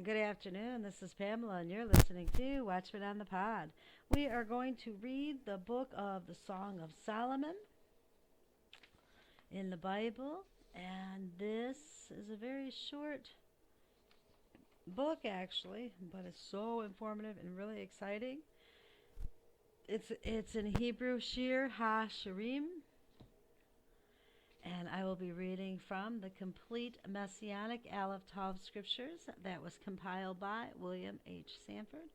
Good afternoon. This is Pamela, and you're listening to Watchman on the Pod. We are going to read the book of the Song of Solomon in the Bible, and this is a very short book, actually, but it's so informative and really exciting. It's in Hebrew, Shir HaShirim, and I will be reading from the complete Messianic ALEPH TAV scriptures that was compiled by William H. Sanford.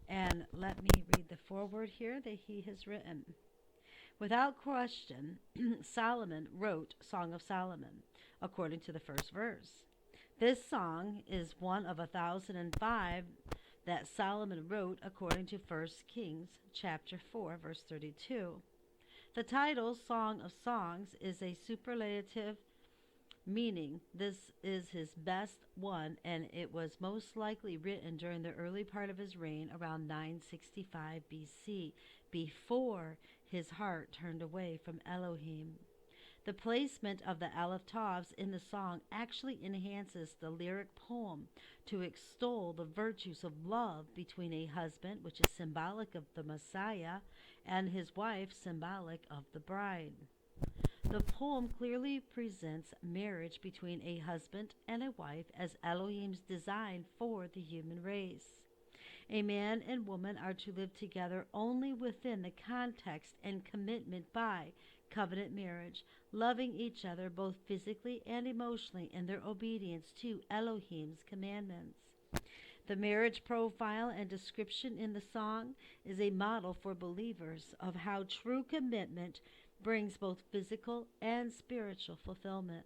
And let me read the foreword here that he has written. Without question, Solomon wrote Song of Solomon, according to the first verse. This song is one of 1,005 that Solomon wrote according to 1 Kings chapter 4, verse 32. The title, Song of Songs, is a superlative meaning this is his best one, and it was most likely written during the early part of his reign around 965 BC, before his heart turned away from Elohim. The placement of the Aleph Tavs in the song actually enhances the lyric poem to extol the virtues of love between a husband, which is symbolic of the Messiah, and his wife, symbolic of the bride. The poem clearly presents marriage between a husband and a wife as Elohim's design for the human race. A man and woman are to live together only within the context and commitment by covenant marriage, loving each other both physically and emotionally in their obedience to Elohim's commandments. The marriage profile and description in the song is a model for believers of how true commitment brings both physical and spiritual fulfillment.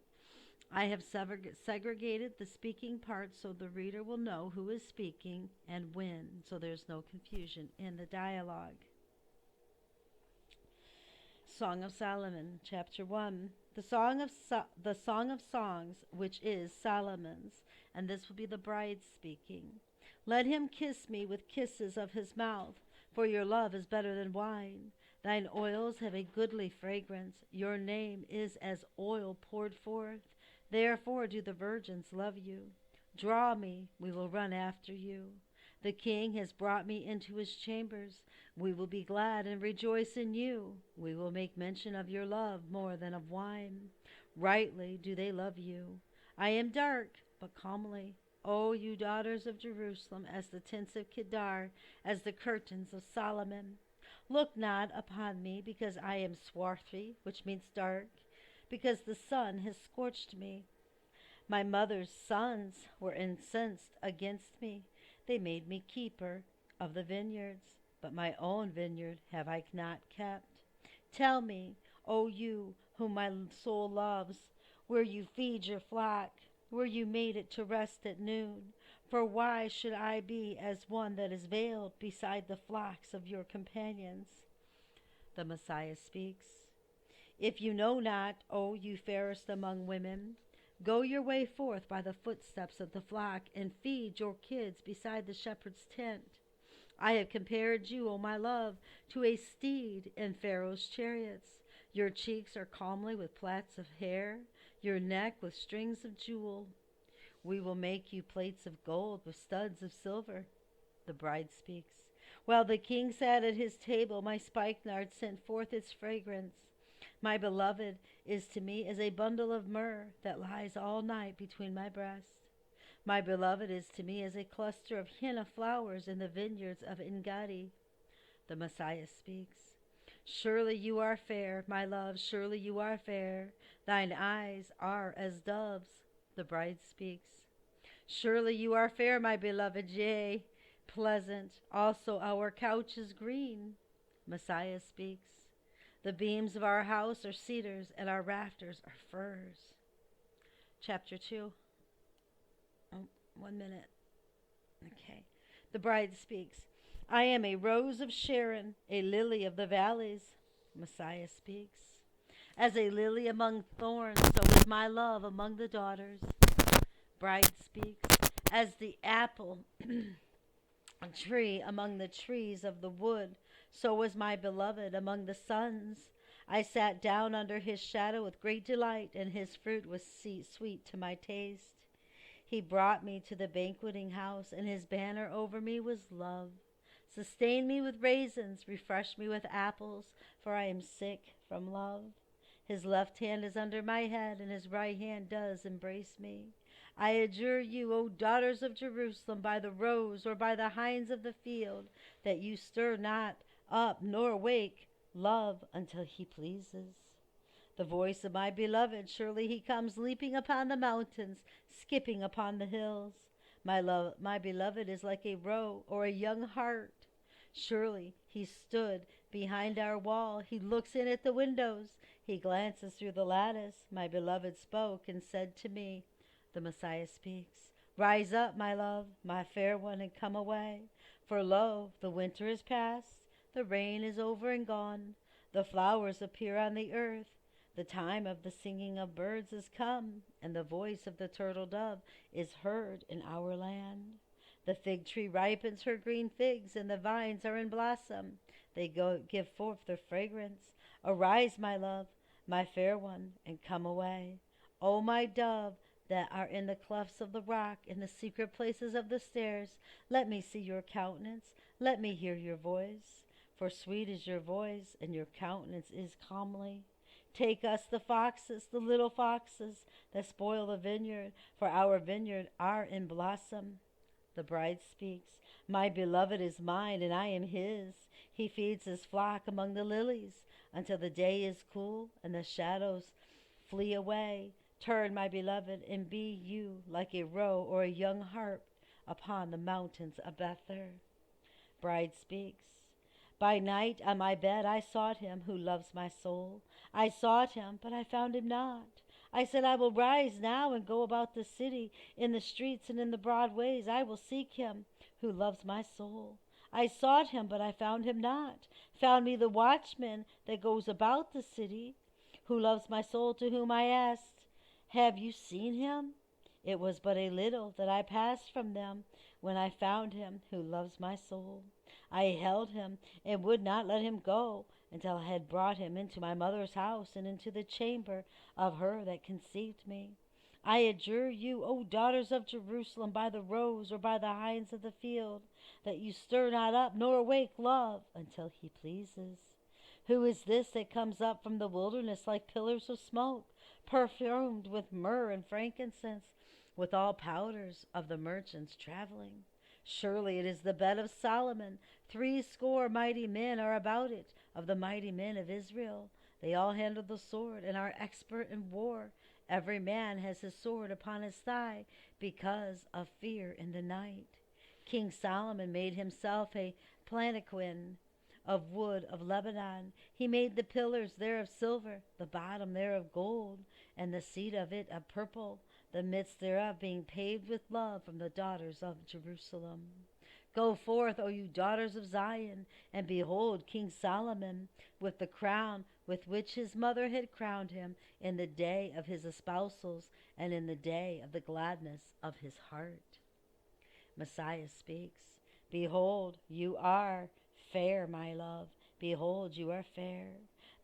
I have segregated the speaking parts so the reader will know who is speaking and when, so there's no confusion in the dialogue. Song of Solomon, chapter 1. The Song of Songs, which is Solomon's, and this will be the bride speaking. Let him kiss me with kisses of his mouth, for your love is better than wine. Thine oils have a goodly fragrance. Your name is as oil poured forth. Therefore do the virgins love you. Draw me, we will run after you. The king has brought me into his chambers. We will be glad and rejoice in you. We will make mention of your love more than of wine. Rightly do they love you. I am dark, but calmly. O you daughters of Jerusalem, as the tents of Kedar, as the curtains of Solomon. Look not upon me, because I am swarthy, which means dark, because the sun has scorched me. My mother's sons were incensed against me. They made me keeper of the vineyards, but my own vineyard have I not kept. Tell me, O you whom my soul loves, where you feed your flock, where you made it to rest at noon. For why should I be as one that is veiled beside the flocks of your companions? The Messiah speaks. If you know not, O you fairest among women, go your way forth by the footsteps of the flock, and feed your kids beside the shepherd's tent. I have compared you, O my love, to a steed in Pharaoh's chariots. Your cheeks are comely with plaits of hair, your neck with strings of jewel. We will make you plates of gold with studs of silver. The bride speaks. While the king sat at his table, my spikenard sent forth its fragrance. My beloved is to me as a bundle of myrrh that lies all night between my breasts. My beloved is to me as a cluster of henna flowers in the vineyards of Engadi. The Messiah speaks. Surely you are fair, my love, surely you are fair. Thine eyes are as doves. The bride speaks. Surely you are fair, my beloved, yea, pleasant. Also our couch is green. Messiah speaks. The beams of our house are cedars, and our rafters are firs. Chapter 2. Oh, 1 minute. Okay. The bride speaks. I am a rose of Sharon, a lily of the valleys. Messiah speaks. As a lily among thorns, so is my love among the daughters. Bride speaks. As the apple tree among the trees of the wood, so was my beloved among the sons. I sat down under his shadow with great delight, and his fruit was sweet to my taste. He brought me to the banqueting house, and his banner over me was love. Sustain me with raisins, refresh me with apples, for I am sick from love. His left hand is under my head, and his right hand does embrace me. I adjure you, O daughters of Jerusalem, by the roes or by the hinds of the field, that you stir not up nor wake love until he pleases. The voice of my beloved, surely he comes leaping upon the mountains, skipping upon the hills. My beloved is like a roe or a young hart. Surely he stood behind our wall. He looks in at the windows. He glances through the lattice. My beloved spoke and said to me, the Messiah speaks, rise up, my love, my fair one, and come away. For lo, the winter is past, the rain is over and gone. The flowers appear on the earth. The time of the singing of birds is come, and the voice of the turtle dove is heard in our land. The fig tree ripens her green figs, and the vines are in blossom. They give forth their fragrance. Arise, my love, my fair one, and come away. O my dove, that are in the clefts of the rock, in the secret places of the stairs, let me see your countenance, let me hear your voice. For sweet is your voice, and your countenance is comely. Take us, the foxes, the little foxes, that spoil the vineyard, for our vineyard are in blossom. The bride speaks, my beloved is mine, and I am his. He feeds his flock among the lilies, until the day is cool, and the shadows flee away. Turn, my beloved, and be you like a roe or a young harp upon the mountains of Bether. Bride speaks, by night on my bed I sought him who loves my soul. I sought him, but I found him not. I said, I will rise now and go about the city, in the streets and in the broad ways. I will seek him who loves my soul. I sought him, but I found him not. Found me the watchman that goes about the city, who loves my soul, to whom I asked, have you seen him? It was but a little that I passed from them, when I found him who loves my soul. I held him and would not let him go, until I had brought him into my mother's house, and into the chamber of her that conceived me. I adjure you, O daughters of Jerusalem, by the roes or by the hinds of the field, that you stir not up nor awake love until he pleases. Who is this that comes up from the wilderness like pillars of smoke, perfumed with myrrh and frankincense, with all powders of the merchants traveling? Surely it is the bed of Solomon. 80 mighty men are about it, of the mighty men of Israel. They all handle the sword and are expert in war. Every man has his sword upon his thigh, because of fear in the night. King Solomon made himself a palanquin of wood of Lebanon. He made the pillars there of silver, the bottom there of gold, and the seat of it of purple, the midst thereof being paved with love from the daughters of Jerusalem. Go forth, O you daughters of Zion, and behold King Solomon, with the crown with which his mother had crowned him in the day of his espousals, and in the day of the gladness of his heart. Messiah speaks, behold, you are fair, my love. Behold, you are fair.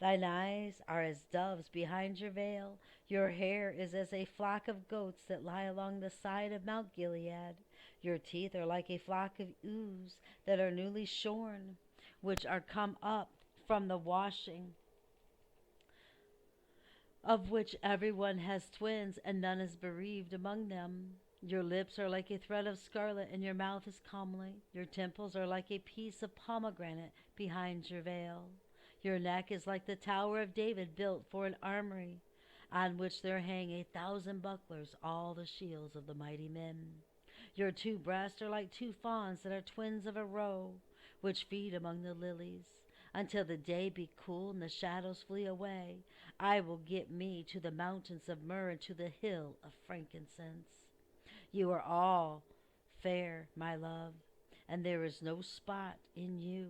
Thine eyes are as doves behind your veil. Your hair is as a flock of goats that lie along the side of Mount Gilead. Your teeth are like a flock of ewes that are newly shorn, which are come up from the washing, of which everyone has twins, and none is bereaved among them. Your lips are like a thread of scarlet, and your mouth is comely. Your temples are like a piece of pomegranate behind your veil. Your neck is like the Tower of David, built for an armory, on which there hang 1,000 bucklers, all the shields of the mighty men. Your 2 breasts are like 2 fawns that are twins of a roe, which feed among the lilies. Until the day be cool and the shadows flee away, I will get me to the mountains of myrrh and to the hill of frankincense. You are all fair, my love, and there is no spot in you.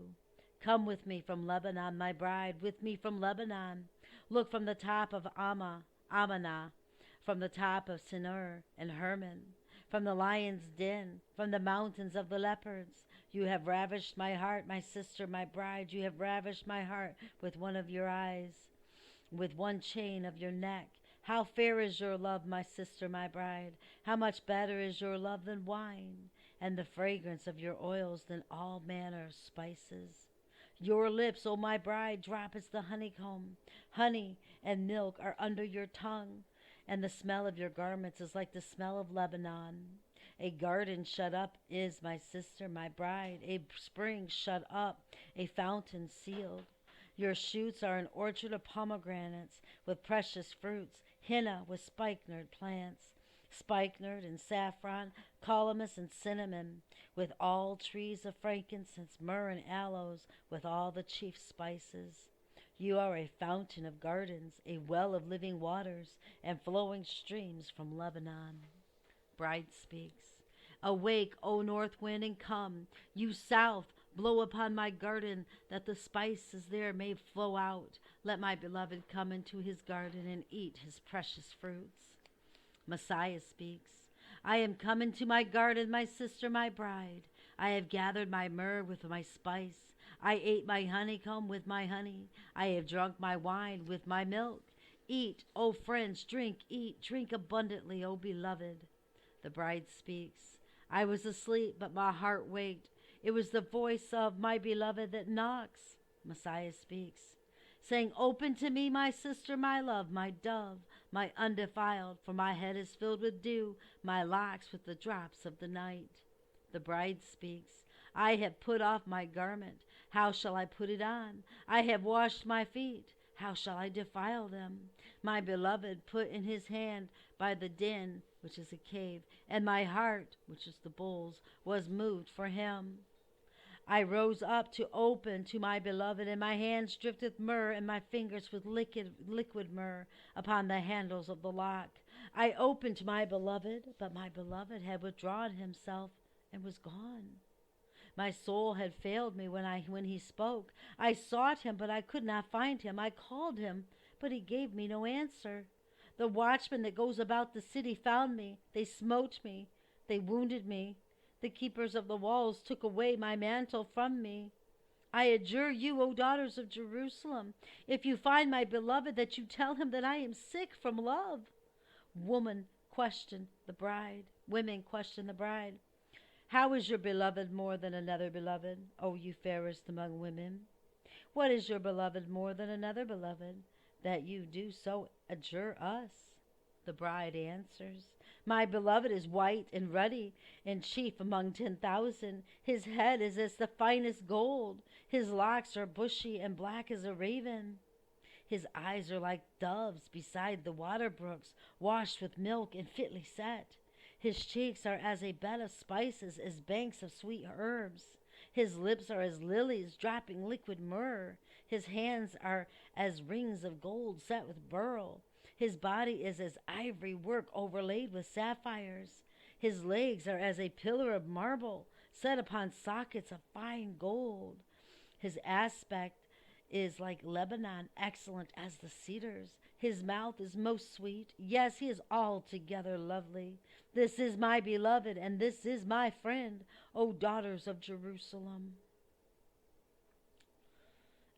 Come with me from Lebanon, my bride, with me from Lebanon. Look from the top of Amanah, from the top of Sinur and Hermon, from the lion's den, from the mountains of the leopards. You have ravished my heart, my sister, my bride. You have ravished my heart with one of your eyes, with one chain of your neck. How fair is your love, my sister, my bride! How much better is your love than wine, and the fragrance of your oils than all manner of spices. Your lips, O my bride, drop as the honeycomb. Honey and milk are under your tongue, and the smell of your garments is like the smell of Lebanon. A garden shut up is my sister, my bride, a spring shut up, a fountain sealed. Your shoots are an orchard of pomegranates with precious fruits, henna with spikenard plants, spikenard and saffron, calamus and cinnamon, with all trees of frankincense, myrrh and aloes, with all the chief spices. You are a fountain of gardens, a well of living waters, and flowing streams from Lebanon. Bride speaks. Awake, O north wind, and come, you south, blow upon my garden, that the spices there may flow out. Let my beloved come into his garden and eat his precious fruits. Messiah speaks. I am come into my garden, my sister, my bride. I have gathered my myrrh with my spice. I ate my honeycomb with my honey. I have drunk my wine with my milk. Eat, O friends, drink, eat, drink abundantly, O beloved. The bride speaks. I was asleep, but my heart waked. It was the voice of my beloved that knocks. Messiah speaks, saying, open to me, my sister, my love, my dove, my undefiled, for my head is filled with dew, my locks with the drops of the night. The bride speaks, I have put off my garment. How shall I put it on? I have washed my feet. How shall I defile them? My beloved put in his hand by the den, which is a cave, and my heart, which is the bulls, was moved for him. I rose up to open to my beloved, and my hands dripped with myrrh, and my fingers with liquid myrrh upon the handles of the lock. I opened to my beloved, but my beloved had withdrawn himself and was gone. My soul had failed me when he spoke. I sought him, but I could not find him. I called him, but he gave me no answer. The watchman that goes about the city found me. They smote me. They wounded me. The keepers of the walls took away my mantle from me. I adjure you, O daughters of Jerusalem, if you find my beloved, that you tell him that I am sick from love. Women question the bride. How is your beloved more than another beloved, O you fairest among women? What is your beloved more than another beloved, that you do so adjure us? The bride answers, my beloved is white and ruddy, and chief among 10,000. His head is as the finest gold. His locks are bushy and black as a raven. His eyes are like doves beside the water brooks, washed with milk and fitly set. His cheeks are as a bed of spices, as banks of sweet herbs. His lips are as lilies dropping liquid myrrh. His hands are as rings of gold set with beryl. His body is as ivory work overlaid with sapphires. His legs are as a pillar of marble set upon sockets of fine gold. His aspect is like Lebanon, excellent as the cedars. His mouth is most sweet. Yes, he is altogether lovely. This is my beloved, and this is my friend, O daughters of Jerusalem.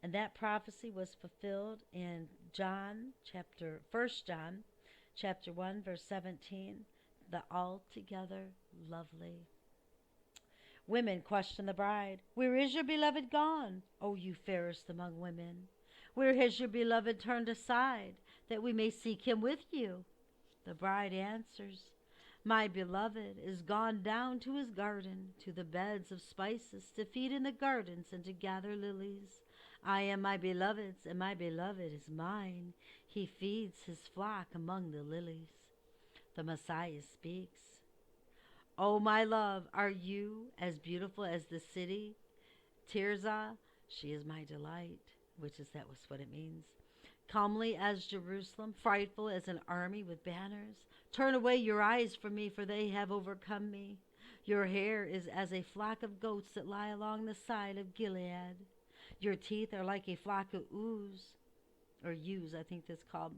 And that prophecy was fulfilled in 1 John, chapter 1, verse 17, the altogether lovely. Women question the bride, where is your beloved gone, O you fairest among women? Where has your beloved turned aside, that we may seek him with you? The bride answers, my beloved is gone down to his garden, to the beds of spices, to feed in the gardens and to gather lilies. I am my beloved's, and my beloved is mine. He feeds his flock among the lilies. The Messiah speaks. O my love, are you as beautiful as the city? Tirzah, she is my delight, that was what it means. Comely as Jerusalem, frightful as an army with banners. Turn away your eyes from me, for they have overcome me. Your hair is as a flock of goats that lie along the side of Gilead. Your teeth are like a flock of ewes, I think that's called,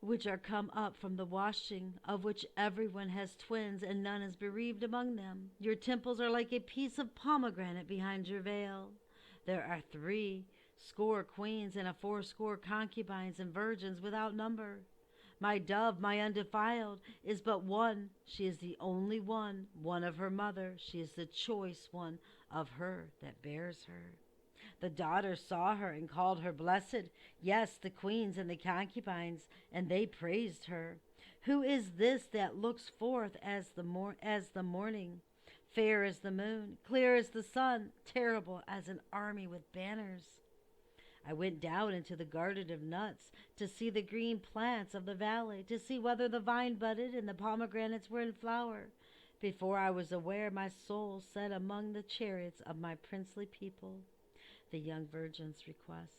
which are come up from the washing, of which everyone has twins, and none is bereaved among them. Your temples are like a piece of pomegranate behind your veil. There are 80 queens and 80 concubines and virgins without number. My dove, my undefiled, is but one. She is the only one of her mother. She is the choice one of her that bears her. The daughters saw her and called her blessed. Yes, the queens and the concubines, and they praised her. Who is this that looks forth as the morning, fair as the moon, clear as the sun, terrible as an army with banners? I went down into the garden of nuts to see the green plants of the valley, to see whether the vine budded and the pomegranates were in flower. Before I was aware, my soul set among the chariots of my princely people. The young virgin's request.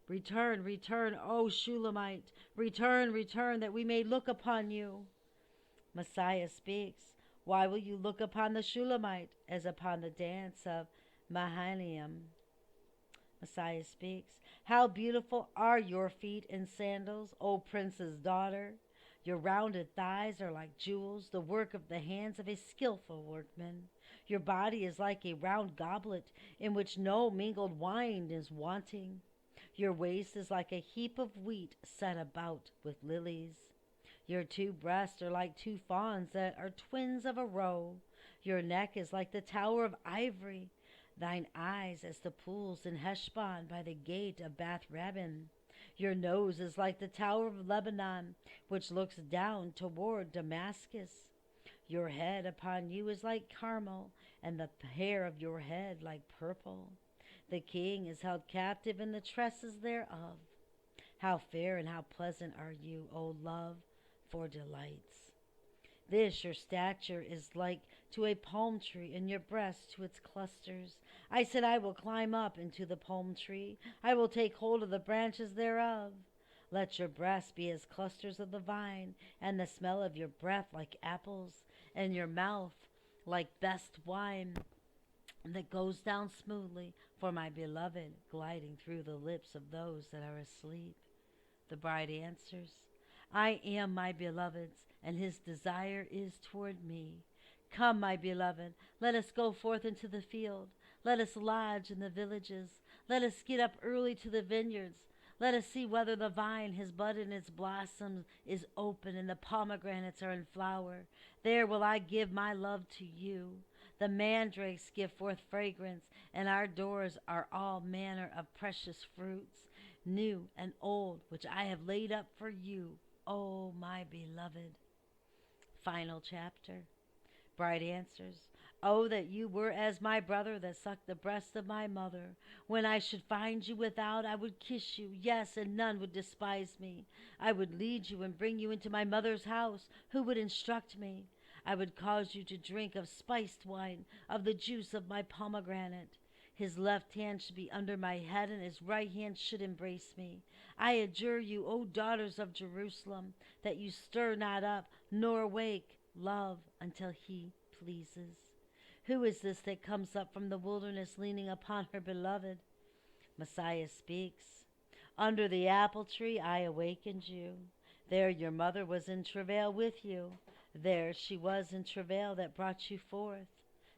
Return, return, O Shulamite, return, return, that we may look upon you. Messiah speaks. Why will you look upon the Shulamite as upon the dance of Mahanaim? Messiah speaks. How beautiful are your feet in sandals, O prince's daughter. Your rounded thighs are like jewels, the work of the hands of a skillful workman. Your body is like a round goblet in which no mingled wine is wanting. Your waist is like a heap of wheat set about with lilies. Your two breasts are like two fawns that are twins of a roe. Your neck is like the tower of ivory. Thine eyes as the pools in Heshbon by the gate of Bath Rabbin. Your nose is like the tower of Lebanon, which looks down toward Damascus. Your head upon you is like Carmel, and the hair of your head like purple. The king is held captive in the tresses thereof. How fair and how pleasant are you, O love, for delights. This your stature is like to a palm tree, and your breast to its clusters. I said, I will climb up into the palm tree. I will take hold of the branches thereof. Let your breasts be as clusters of the vine, and the smell of your breath like apples, and your mouth like best wine that goes down smoothly for my beloved, gliding through the lips of those that are asleep. The bride answers, I am my beloved's, and his desire is toward me. Come, my beloved, let us go forth into the field. Let us lodge in the villages. Let us get up early to the vineyards. Let us see whether the vine has budded and its blossoms is open and the pomegranates are in flower. There will I give my love to you. The mandrakes give forth fragrance, and our doors are all manner of precious fruits, new and old, which I have laid up for you, O my beloved. Final chapter. Bride answers, Oh, that you were as my brother that sucked the breast of my mother. When I should find you without, I would kiss you, yes, and none would despise me. I would lead you and bring you into my mother's house, who would instruct me. I would cause you to drink of spiced wine, of the juice of my pomegranate. His left hand should be under my head, and his right hand should embrace me. I adjure you, O daughters of Jerusalem, that you stir not up, nor wake, love, until he pleases. Who is this that comes up from the wilderness leaning upon her beloved? Messiah speaks. Under the apple tree I awakened you. There your mother was in travail with you. There she was in travail that brought you forth.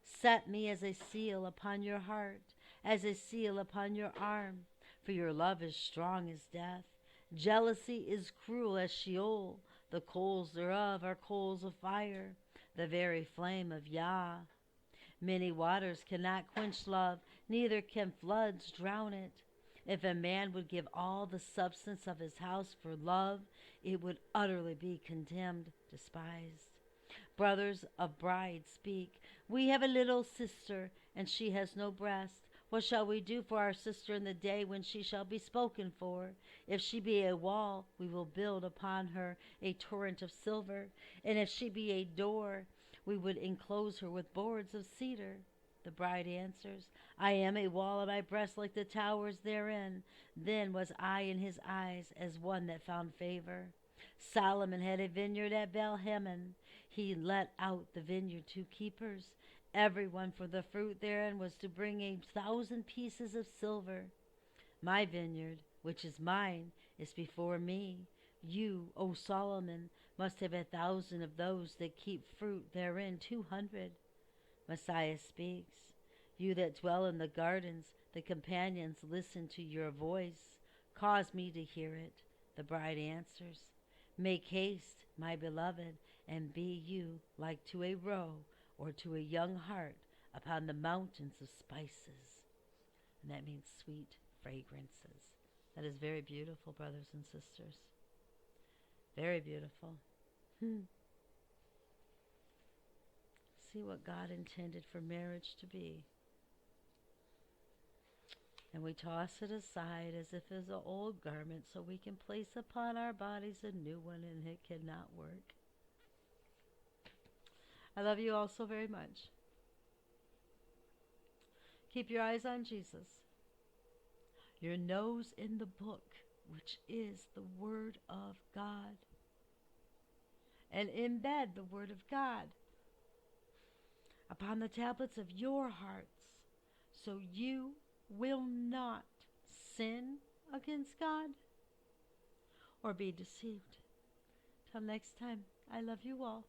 Set me as a seal upon your heart, as a seal upon your arm, for your love is strong as death. Jealousy is cruel as Sheol. The coals thereof are coals of fire, the very flame of Yah. Many waters cannot quench love, neither can floods drown it. If a man would give all the substance of his house for love, it would utterly be condemned, despised. Brothers of brides speak. We have a little sister, and she has no breast. What shall we do for our sister in the day when she shall be spoken for? If she be a wall, we will build upon her a torrent of silver. And if she be a door, we would enclose her with boards of cedar. The bride answers, I am a wall of my breast like the towers therein. Then was I in his eyes as one that found favor. Solomon had a vineyard at Baal-Hamon. He let out the vineyard to keepers. Everyone for the fruit therein was to bring 1,000 pieces of silver. My vineyard, which is mine, is before me. You, O Solomon, must have 1,000 of those that keep fruit therein, 200. Messiah speaks. You that dwell in the gardens, the companions listen to your voice. Cause me to hear it. The bride answers. Make haste, my beloved, and be you like to a roe or to a young hart upon the mountains of spices. And that means sweet fragrances. That is very beautiful, brothers and sisters. Very beautiful. See what God intended for marriage to be. And we toss it aside as if it's an old garment so we can place upon our bodies a new one, and it cannot work. I love you all so very much. Keep your eyes on Jesus. Your nose in the book, which is the Word of God. And embed the Word of God upon the tablets of your hearts, so you will not sin against God or be deceived. Till next time, I love you all.